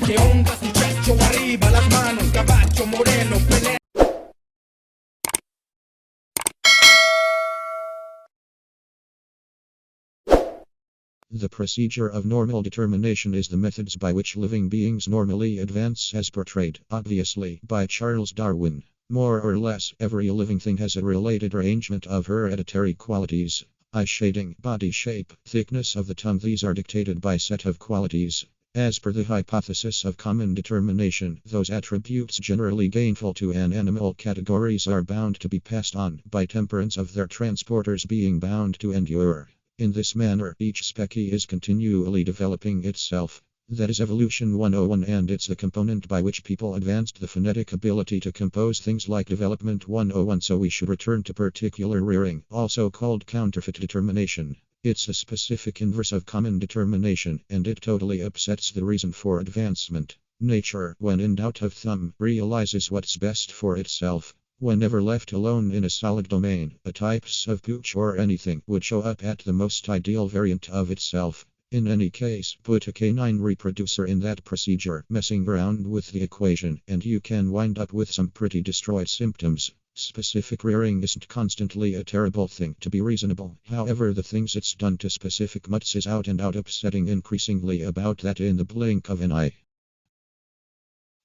¿Qué ondas, muchacho? Arriba las manos, caballo moreno, pelea. The procedure of normal determination is the methods by which living beings normally advance as portrayed, obviously, by Charles Darwin. More or less, every living thing has a related arrangement of hereditary qualities. Eye shading, body shape, thickness of the tongue, these are dictated by set of qualities. As per the hypothesis of common determination, those attributes generally gainful to an animal categories are bound to be passed on, by temperance of their transporters being bound to endure. In this manner, each specie is continually developing itself. That is evolution 101, and it's the component by which people advanced the phonetic ability to compose things like development 101. So we should return to particular rearing, also called counterfeit determination. It's a specific inverse of common determination, and it totally upsets the reason for advancement. Nature, when in doubt of thumb, realizes what's best for itself. Whenever left alone in a solid domain, a types of pooch or anything would show up at the most ideal variant of itself. In any case, put a canine reproducer in that procedure, messing around with the equation, and you can wind up with some pretty destroyed symptoms. Specific rearing isn't constantly a terrible thing, to be reasonable. However, the things it's done to specific mutts is out and out upsetting, increasingly about that in the blink of an eye.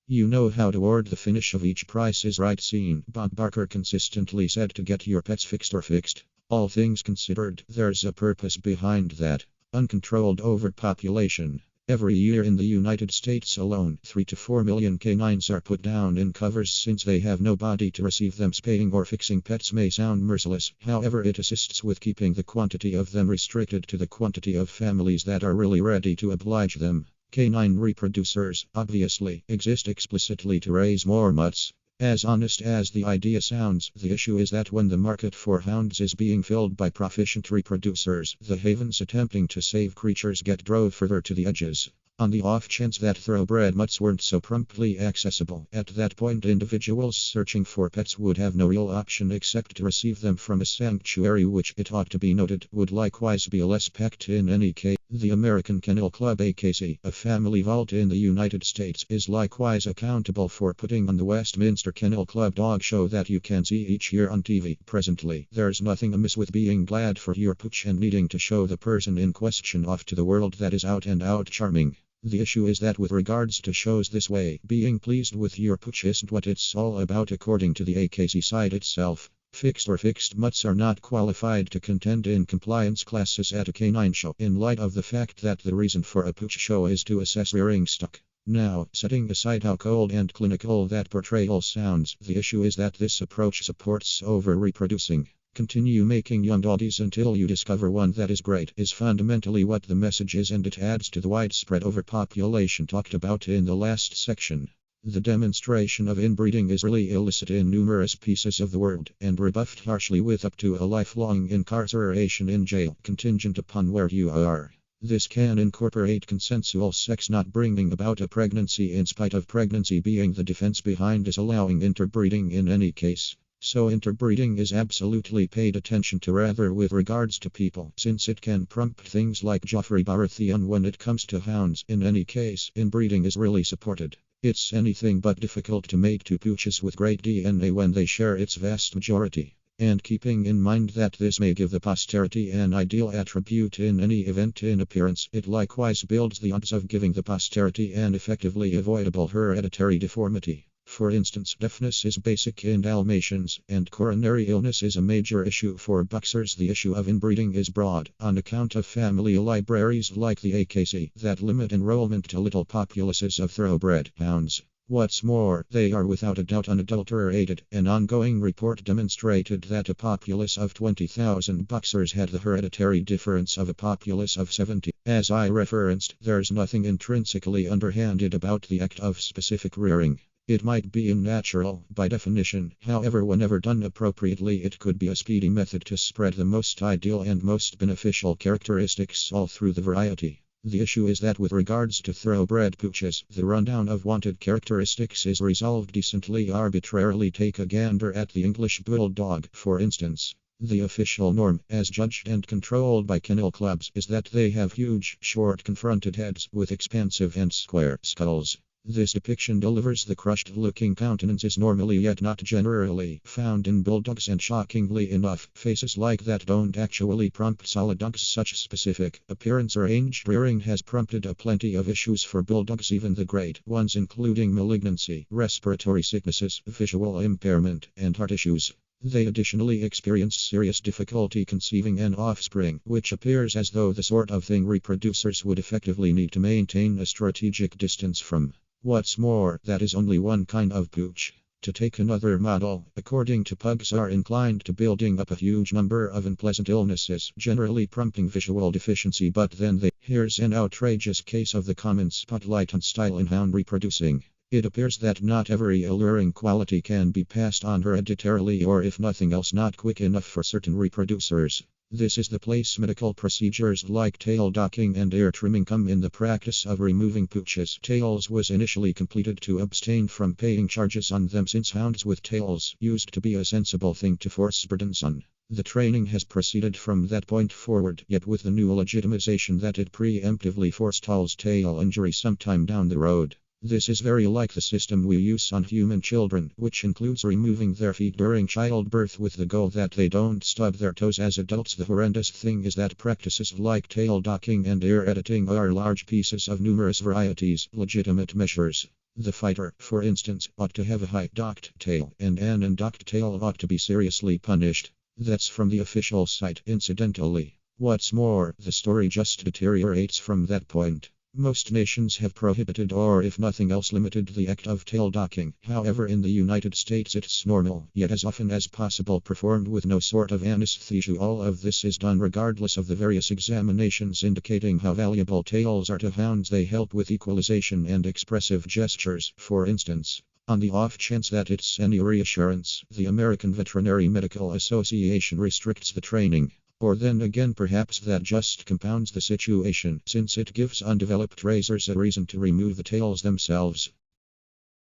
You know how toward the finish of each Price is Right scene, Bob Barker consistently said to get your pets fixed or fixed. All things considered, there's a purpose behind that. Uncontrolled overpopulation. Every year in the United States alone, 3 to 4 million canines are put down in covers since they have nobody to receive them. Spaying or fixing pets may sound merciless, however it assists with keeping the quantity of them restricted to the quantity of families that are really ready to oblige them. Canine reproducers, obviously, exist explicitly to raise more mutts. As honest as the idea sounds, the issue is that when the market for hounds is being filled by proficient reproducers, the havens attempting to save creatures get drove further to the edges. On the off chance that thoroughbred mutts weren't so promptly accessible, at that point individuals searching for pets would have no real option except to receive them from a sanctuary, which, it ought to be noted, would likewise be less packed in any case. The American Kennel Club, AKC, a family vault in the United States, is likewise accountable for putting on the Westminster Kennel Club dog show that you can see each year on TV. Presently, there's nothing amiss with being glad for your pooch and needing to show the person in question off to the world that is out and out charming. The issue is that with regards to shows this way, being pleased with your pooch isn't what it's all about according to the AKC side itself. Fixed or fixed mutts are not qualified to contend in compliance classes at a canine show, in light of the fact that the reason for a pooch show is to assess rearing stock. Now, setting aside how cold and clinical that portrayal sounds, the issue is that this approach supports over-reproducing. Continue making young doggies until you discover one that is great is fundamentally what the message is, and it adds to the widespread overpopulation talked about in the last section. The demonstration of inbreeding is really illicit in numerous pieces of the world, and rebuffed harshly with up to a lifelong incarceration in jail, contingent upon where you are. This can incorporate consensual sex not bringing about a pregnancy in spite of pregnancy being the defense behind disallowing interbreeding in any case. So interbreeding is absolutely paid attention to rather with regards to people, since it can prompt things like Joffrey Baratheon when it comes to hounds. In any case, inbreeding is really supported. It's anything but difficult to make two pooches with great DNA when they share its vast majority. And keeping in mind that this may give the posterity an ideal attribute in any event in appearance, it likewise builds the odds of giving the posterity an effectively avoidable hereditary deformity. For instance, deafness is basic in Dalmatians, and coronary illness is a major issue for boxers. The issue of inbreeding is broad, on account of family libraries like the AKC that limit enrollment to little populaces of thoroughbred hounds. What's more, they are without a doubt unadulterated. An ongoing report demonstrated that a populace of 20,000 boxers had the hereditary difference of a populace of 70. As I referenced, there's nothing intrinsically underhanded about the act of specific rearing. It might be unnatural, by definition, however whenever done appropriately it could be a speedy method to spread the most ideal and most beneficial characteristics all through the variety. The issue is that with regards to thoroughbred pooches, the rundown of wanted characteristics is resolved decently arbitrarily. Take a gander at the English Bulldog, for instance. The official norm, as judged and controlled by kennel clubs, is that they have huge, short confronted heads with expansive and square skulls. This depiction delivers the crushed-looking countenances normally yet not generally found in bulldogs, and shockingly enough, faces like that don't actually prompt solid dogs. Such specific appearance range rearing has prompted a plenty of issues for bulldogs, even the great ones, including malignancy, respiratory sicknesses, visual impairment, and heart issues. They additionally experience serious difficulty conceiving an offspring, which appears as though the sort of thing reproducers would effectively need to maintain a strategic distance from. What's more, that is only one kind of pooch. To take another model, according to pugs are inclined to building up a huge number of unpleasant illnesses, generally prompting visual deficiency, but then here's an outrageous case of the common spotlight on style in hound reproducing. It appears that not every alluring quality can be passed on hereditarily, or if nothing else, not quick enough for certain reproducers. This is the place medical procedures like tail docking and ear trimming come in. The practice of removing pooches' tails was initially completed to abstain from paying charges on them, since hounds with tails used to be a sensible thing to force burdens on. The training has proceeded from that point forward, yet with the new legitimization that it preemptively forestalls tail injury sometime down the road. This is very like the system we use on human children, which includes removing their feet during childbirth with the goal that they don't stub their toes as adults. The horrendous thing is that practices like tail docking and ear editing are large pieces of numerous varieties, legitimate measures. The fighter, for instance, ought to have a high docked tail, and an undocked tail ought to be seriously punished. That's from the official site, incidentally. What's more, the story just deteriorates from that point. Most nations have prohibited, or if nothing else limited, the act of tail docking. However, in the United States it's normal, yet as often as possible performed with no sort of anesthesia. All of this is done regardless of the various examinations indicating how valuable tails are to hounds. They help with equalization and expressive gestures, for instance. On the off chance that it's any reassurance, the American Veterinary Medical Association restricts the training. Or then again, perhaps that just compounds the situation, since it gives undeveloped raisers a reason to remove the tails themselves.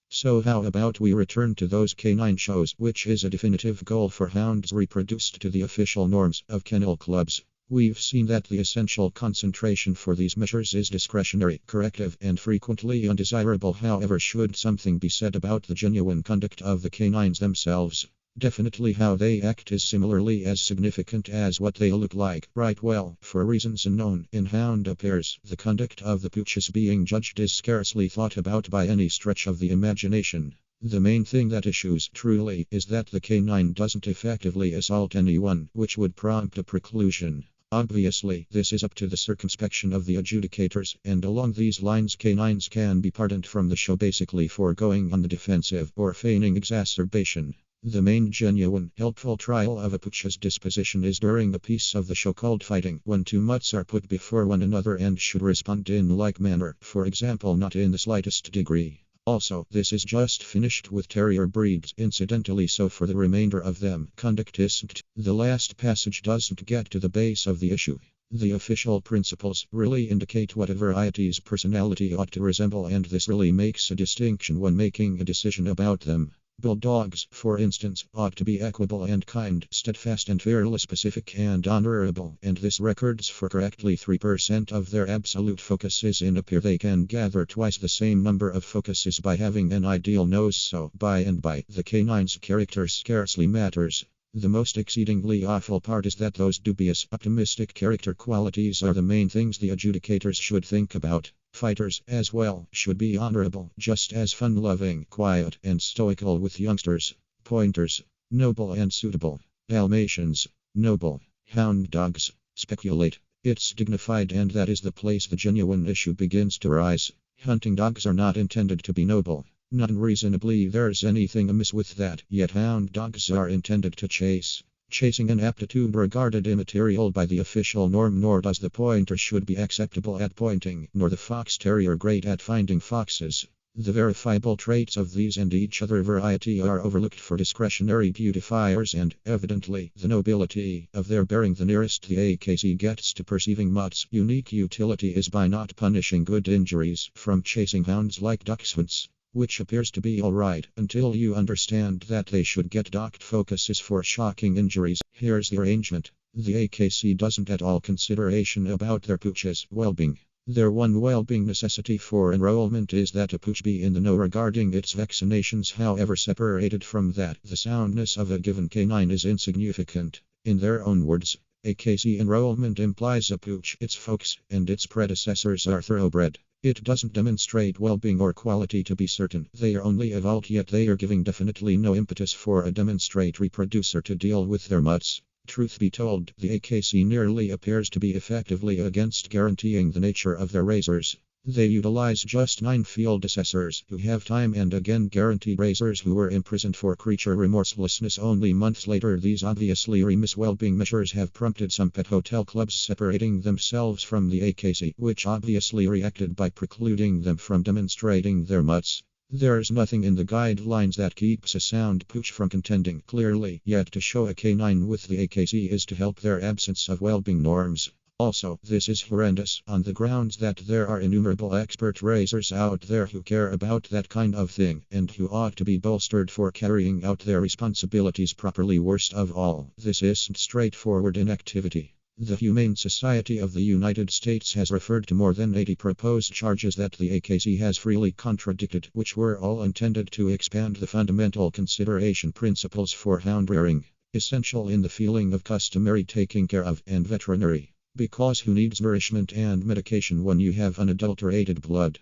So how about we return to those canine shows, which is a definitive goal for hounds reproduced to the official norms of kennel clubs. We've seen that the essential concentration for these measures is discretionary, corrective, and frequently undesirable. However, should something be said about the genuine conduct of the canines themselves? Definitely how they act is similarly as significant as what they look like. Right, well, for reasons unknown, in hound affairs, the conduct of the pooches being judged is scarcely thought about by any stretch of the imagination. The main thing that issues, truly, is that the canine doesn't effectively assault anyone, which would prompt a preclusion. Obviously, this is up to the circumspection of the adjudicators, and along these lines canines can be pardoned from the show basically for going on the defensive or feigning exacerbation. The main genuine, helpful trial of a pooch's disposition is during a piece of the show called fighting, when two mutts are put before one another and should respond in like manner, for example, not in the slightest degree. Also, this is just finished with terrier breeds, incidentally, so for the remainder of them, conduct isn't. The last passage doesn't get to the base of the issue. The official principles really indicate what a variety's personality ought to resemble, and this really makes a distinction when making a decision about them. Bulldogs, for instance, ought to be equable and kind, steadfast and fearless, pacific and honorable, and this records for correctly 3% of their absolute focuses in a pair. They can gather twice the same number of focuses by having an ideal nose, so by and by, the canine's character scarcely matters. The most exceedingly awful part is that those dubious, optimistic character qualities are the main things the adjudicators should think about. Fighters, as well, should be honorable, just as fun-loving, quiet, and stoical with youngsters. Pointers, noble and suitable. Dalmatians, noble. Hound dogs, speculate. It's dignified, and that is the place the genuine issue begins to rise. Hunting dogs are not intended to be noble. Not unreasonably, there's anything amiss with that, yet hound dogs are intended to chase. Chasing an aptitude regarded immaterial by the official norm, nor does the pointer should be acceptable at pointing, nor the fox terrier great at finding foxes. The verifiable traits of these and each other variety are overlooked for discretionary beautifiers, and, evidently, the nobility of their bearing the nearest the AKC gets to perceiving mutts' unique utility is by not punishing good injuries from chasing hounds like dachshunds. Which appears to be alright, until you understand that they should get docked focuses for shocking injuries. Here's the arrangement. The AKC doesn't at all consideration about their pooches' well-being. Their one well-being necessity for enrollment is that a pooch be in the know regarding its vaccinations. However, separated from that, the soundness of a given canine is insignificant. In their own words, AKC enrollment implies a pooch, its folks, and its predecessors are thoroughbred. It doesn't demonstrate well-being or quality to be certain. They are only evolved, yet they are giving definitely no impetus for a demonstrate reproducer to deal with their mutts. Truth be told, the AKC nearly appears to be effectively against guaranteeing the nature of their raisers. They utilize just 9 field assessors, who have time and again guaranteed raisers who were imprisoned for creature remorselessness only months later. These obviously remiss well-being measures have prompted some pet hotel clubs separating themselves from the AKC, which obviously reacted by precluding them from demonstrating their mutts. There's nothing in the guidelines that keeps a sound pooch from contending clearly, yet to show a canine with the AKC is to help their absence of well-being norms. Also, this is horrendous on the grounds that there are innumerable expert raisers out there who care about that kind of thing and who ought to be bolstered for carrying out their responsibilities properly. Worst of all, this isn't straightforward inactivity. The Humane Society of the United States has referred to more than 80 proposed charges that the AKC has freely contradicted, which were all intended to expand the fundamental consideration principles for hound rearing, essential in the feeling of customary taking care of and veterinary. Because who needs nourishment and medication when you have unadulterated blood?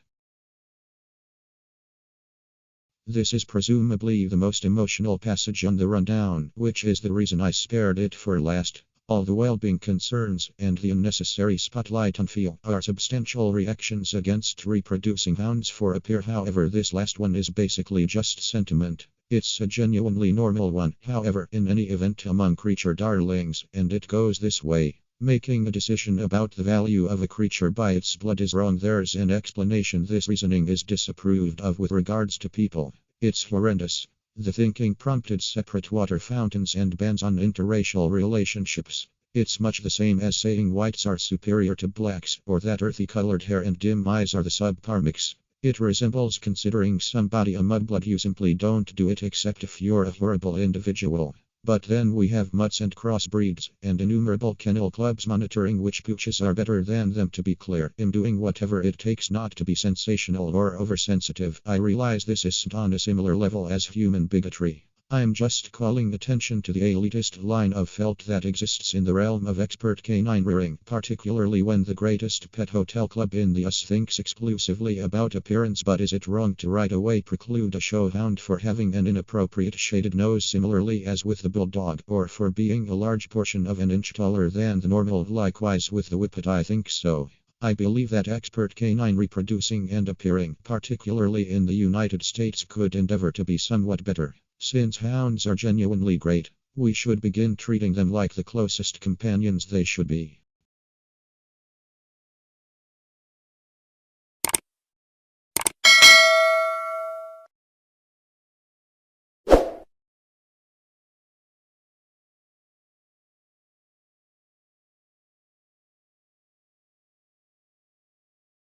This is presumably the most emotional passage on the rundown, which is the reason I spared it for last. All the well-being concerns and the unnecessary spotlight on feel are substantial reactions against reproducing hounds for appear. However, this last one is basically just sentiment. It's a genuinely normal one, however, in any event among creature darlings, and it goes this way. Making a decision about the value of a creature by its blood is wrong. There's an explanation. This reasoning is disapproved of with regards to people. It's horrendous. The thinking prompted separate water fountains and bans on interracial relationships. It's much the same as saying whites are superior to blacks, or that earthy colored hair and dim eyes are the subpar mix. It resembles considering somebody a mudblood. You simply don't do it except if you're a horrible individual. But then we have mutts and crossbreeds, and innumerable kennel clubs monitoring which pooches are better than them. To be clear, I'm doing whatever it takes not to be sensational or oversensitive. I realize this isn't on a similar level as human bigotry. I'm just calling attention to the elitist line of felt that exists in the realm of expert canine rearing, particularly when the greatest pet hotel club in the US thinks exclusively about appearance. But is it wrong to right away preclude a show hound for having an inappropriate shaded nose, similarly as with the bulldog, or for being a large portion of an inch taller than the normal? Likewise with the whippet, I think so. I believe that expert canine reproducing and appearing, particularly in the United States, could endeavor to be somewhat better. Since hounds are genuinely great, we should begin treating them like the closest companions they should be.